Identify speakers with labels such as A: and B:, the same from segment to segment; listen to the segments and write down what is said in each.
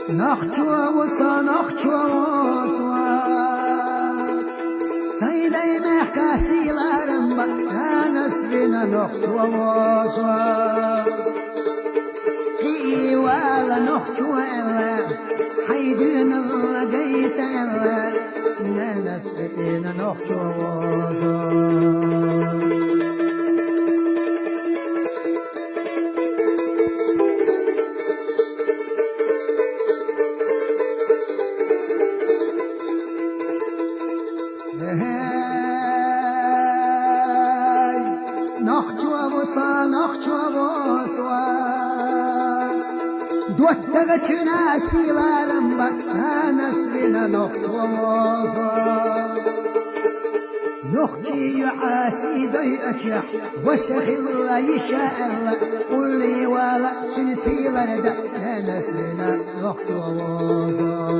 A: نخچو وسا نخچو وسا سيدي محكاسي لارم أنا سبنا نخچو وسا قي ولا نخچو إلا حيدين لقيت إلا أنا سبنا نخچو وسا دوتغ تناسي لارمبك أنا سبنا نخطوظا نخجي يعاسي دي أجح وشغل يشاء الله قل لي ولا تنسي لرد أنا سبنا نخطوظا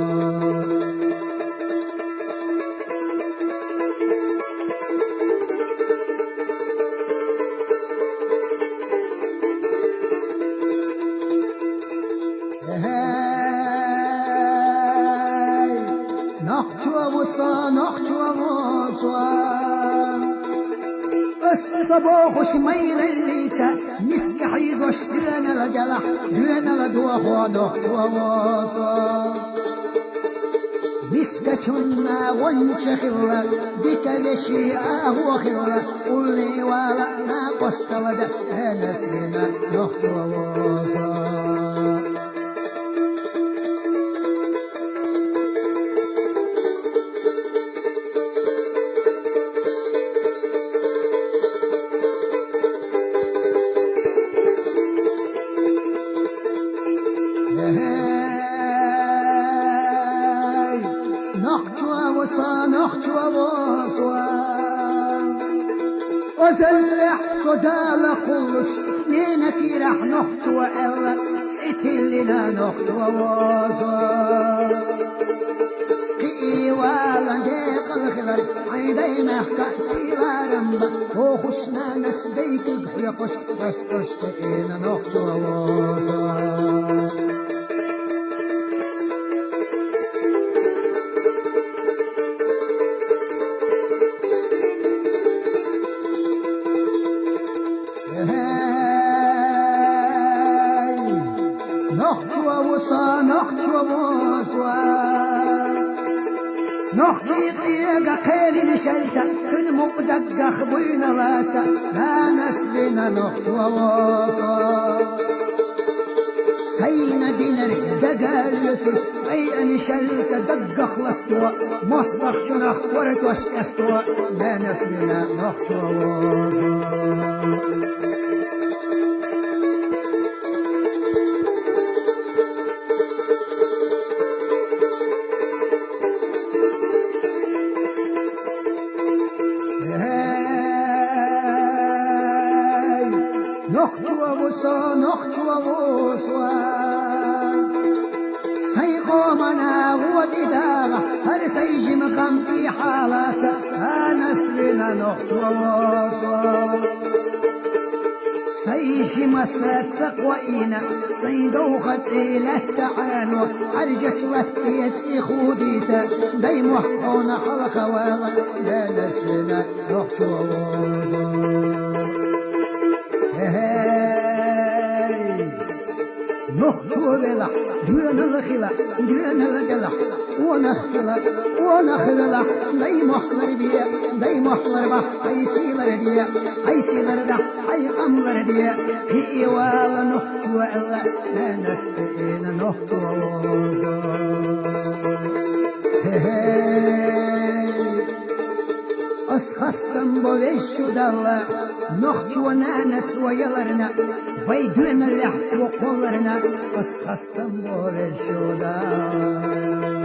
A: الصباح شمير الليتا مسك حيظش دينا لجلح دينا لدوه نخطوة مسك كنا ونشخلا ديك لشي أهو خلا قل لي ولا ناقص لدى أنا سينا نخطوة وزلح صدال خلص نينك راح نخطوة إلا تقتلنا نخطوة وزا قي ولا ديق الخضر عيدي محكاسي لارمبا وخشنا نسديك يقش تستشتئنا نخطوة وزا نخجي قيقا قيل نشلتا تن مقدق خبوين لاتا لا نسبنا نخجوا وصا سينا دينر دقال يترس اي نشلتا دق خلصتوا مصدق شنخ ورتوش كستوا لا نسبنا نخجوا وصا نخجوا وصا سيقومنا ودداغا هر سيجي مقام في حالاتا أنا سبنا نخجوا وصا سيجي مسات سقوئينا سيدوخت إله تعانو أرجت لتيتي خوديتا دي محقونا حلقا والا لا نسبنا نخجوا وصا نخجو بلا دون الخلا دون الجلح ونخلا داي محلر بيا داي محلر با اي سيلر ديا اي سيلر دا اي قمر ديا هي ولا نخجو الا لا نستئن نخجو أسخستم بويشو دالا نخجو نانت ويلرنا ويدون اللحت وقولرنا أسخستم بويشو دالا